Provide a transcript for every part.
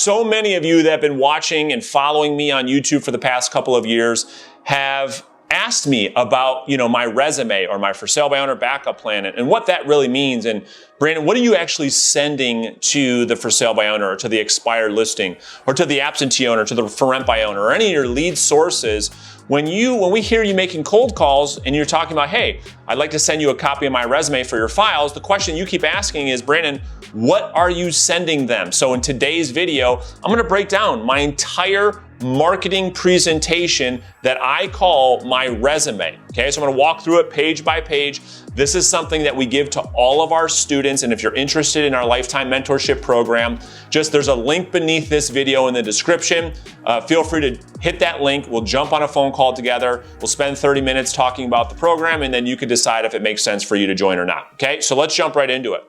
so many of you that have been watching and following me on YouTube for the past couple of years have asked me about, my resume or my for sale by owner backup plan and what that really means. And Brandon, what are you actually sending to the for sale by owner or to the expired listing or to the absentee owner, to the for rent by owner or any of your lead sources when we hear you making cold calls and you're talking about, hey, I'd like to send you a copy of my resume for your files? The question you keep asking is, Brandon, what are you sending them? So in today's video, I'm gonna break down my entire marketing presentation that I call my resume. Okay, so I'm gonna walk through it page by page. This is something that we give to all of our students, and if you're interested in our lifetime mentorship program, there's a link beneath this video in the description. Feel free to hit that link. We'll jump on a phone call together. We'll spend 30 minutes talking about the program, and then you can decide if it makes sense for you to join or not. Okay, so let's jump right into it.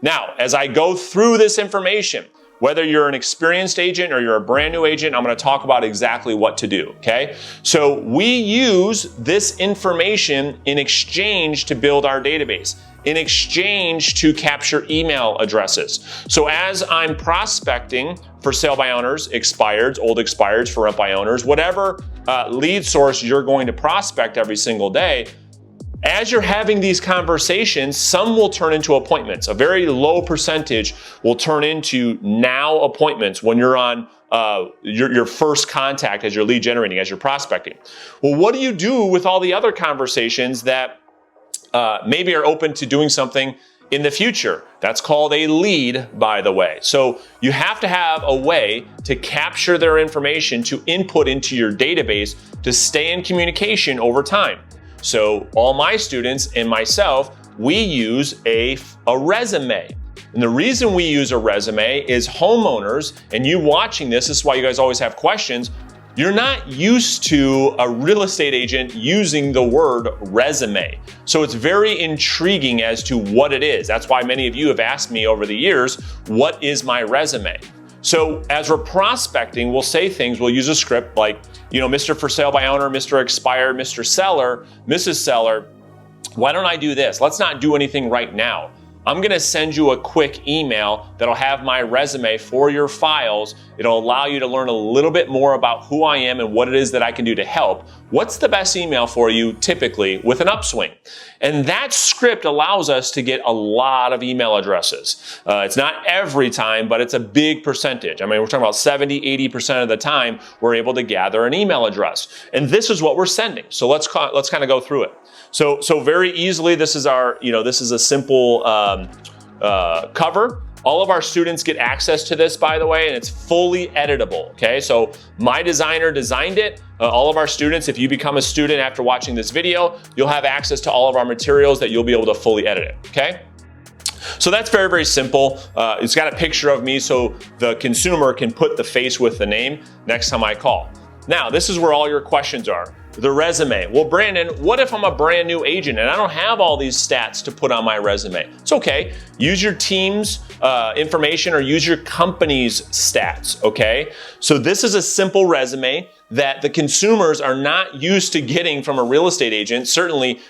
Now, as I go through this information, whether you're an experienced agent or you're a brand new agent, I'm going to talk about exactly what to do, okay? So we use this information in exchange to build our database, in exchange to capture email addresses. So as I'm prospecting for sale by owners, expireds, old expireds, for rent by owners, whatever lead source you're going to prospect every single day, as you're having these conversations, some will turn into appointments. A very low percentage will turn into now appointments when you're on your first contact as you're lead generating, as you're prospecting. Well, what do you do with all the other conversations that maybe are open to doing something in the future? That's called a lead, by the way. So you have to have a way to capture their information, to input into your database, to stay in communication over time. So all my students and myself, we use a resume. And the reason we use a resume is homeowners, and you watching this is why you guys always have questions. You're not used to a real estate agent using the word resume. So it's very intriguing as to what it is. That's why many of you have asked me over the years, what is my resume? So as we're prospecting, we'll say things, we'll use a script like, Mr. For Sale by Owner, Mr. Expired, Mr. Seller, Mrs. Seller, why don't I do this? Let's not do anything right now. I'm gonna send you a quick email that'll have my resume for your files. It'll allow you to learn a little bit more about who I am and what it is that I can do to help. What's the best email for you typically with an upswing? And that script allows us to get a lot of email addresses. It's not every time, but it's a big percentage. I mean, we're talking about 70, 80% of the time we're able to gather an email address. And this is what we're sending. So let's kind of go through it. So very easily, this is this is a simple cover. All of our students get access to this, by the way, and it's fully editable, okay? So my designer designed it. All of our students, if you become a student after watching this video, you'll have access to all of our materials that you'll be able to fully edit it, okay? So that's very, very simple. It's got a picture of me so the consumer can put the face with the name next time I call. Now, this is where all your questions are. The resume. Well, Brandon, what if I'm a brand new agent and I don't have all these stats to put on my resume? It's okay. Use your team's information or use your company's stats, okay? So this is a simple resume that the consumers are not used to getting from a real estate agent. Certainly,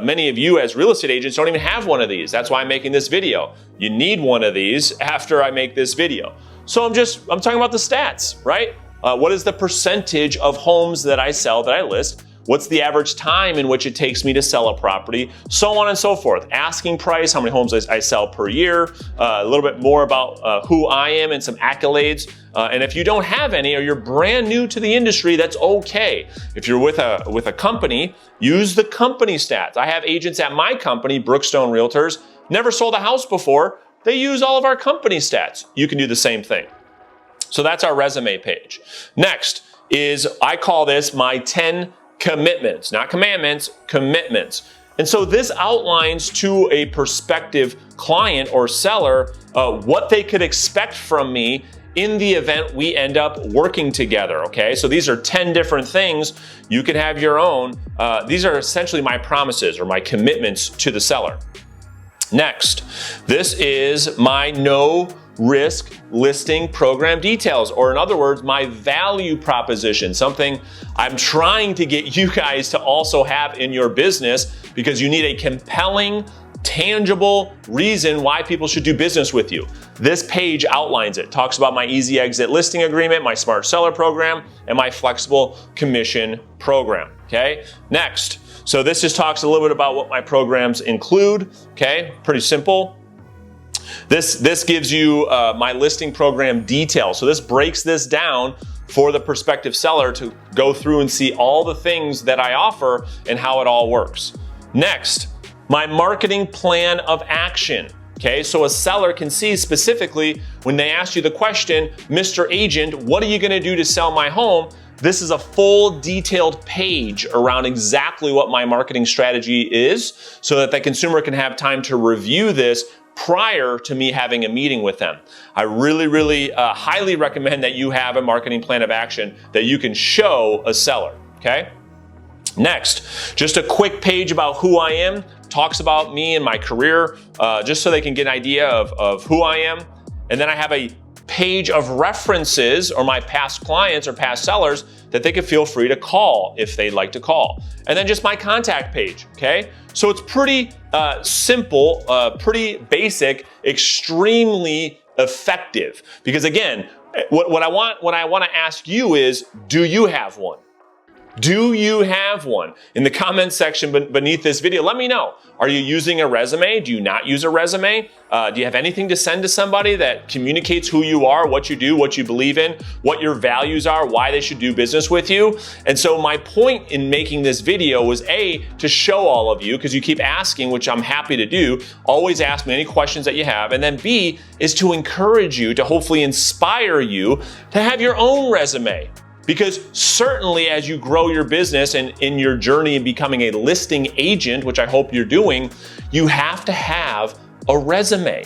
many of you as real estate agents don't even have one of these. That's why I'm making this video. You need one of these after I make this video. So I'm talking about the stats, right? What is the percentage of homes that I sell, that I list? What's the average time in which it takes me to sell a property? So on and so forth. Asking price, how many homes I sell per year, a little bit more about who I am and some accolades. And if you don't have any or you're brand new to the industry, that's okay. If you're with a company, use the company stats. I have agents at my company, Brookstone Realtors, never sold a house before. They use all of our company stats. You can do the same thing. So that's our resume page. Next is, I call this my 10 commitments, not commandments, commitments. And so this outlines to a prospective client or seller what they could expect from me in the event we end up working together, okay? So these are 10 different things. You can have your own. These are essentially my promises or my commitments to the seller. Next, this is my no risk listing program details, or in other words, my value proposition, something I'm trying to get you guys to also have in your business because you need a compelling tangible reason why people should do business with you. This page outlines it. Talks about my easy exit listing agreement, my smart seller program, and my flexible commission program. Okay, next. So this just talks a little bit about what my programs include. Okay, pretty simple. This gives you my listing program details. So this breaks this down for the prospective seller to go through and see all the things that I offer and how it all works. Next, my marketing plan of action. Okay, so a seller can see specifically when they ask you the question, Mr. Agent, what are you going to do to sell my home? This is a full detailed page around exactly what my marketing strategy is so that the consumer can have time to review this prior to me having a meeting with them. I really highly recommend that you have a marketing plan of action that you can show a seller, okay? Next, just a quick page about who I am, talks about me and my career, just so they can get an idea of who I am. And then I have a page of references or my past clients or past sellers that they could feel free to call if they'd like to call. And then just my contact page, okay? So it's pretty simple, pretty basic, extremely effective. Because again, what I want to ask you is, do you have one? Do you have one? In the comments section beneath this video, let me know. Are you using a resume? Do you not use a resume? Do you have anything to send to somebody that communicates who you are, what you do, what you believe in, what your values are, why they should do business with you? And so my point in making this video was A, to show all of you, because you keep asking, which I'm happy to do. Always ask me any questions that you have. And then B, is to encourage you, to hopefully inspire you to have your own resume. Because certainly as you grow your business and in your journey in becoming a listing agent, which I hope you're doing, you have to have a resume.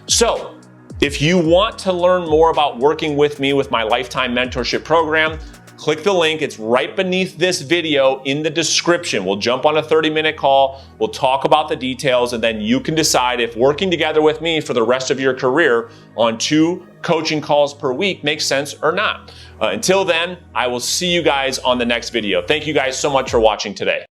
So if you want to learn more about working with me with my lifetime mentorship program, click the link. It's right beneath this video in the description. We'll jump on a 30-minute call. We'll talk about the details, and then you can decide if working together with me for the rest of your career on 2 coaching calls per week makes sense or not. Until then, I will see you guys on the next video. Thank you guys so much for watching today.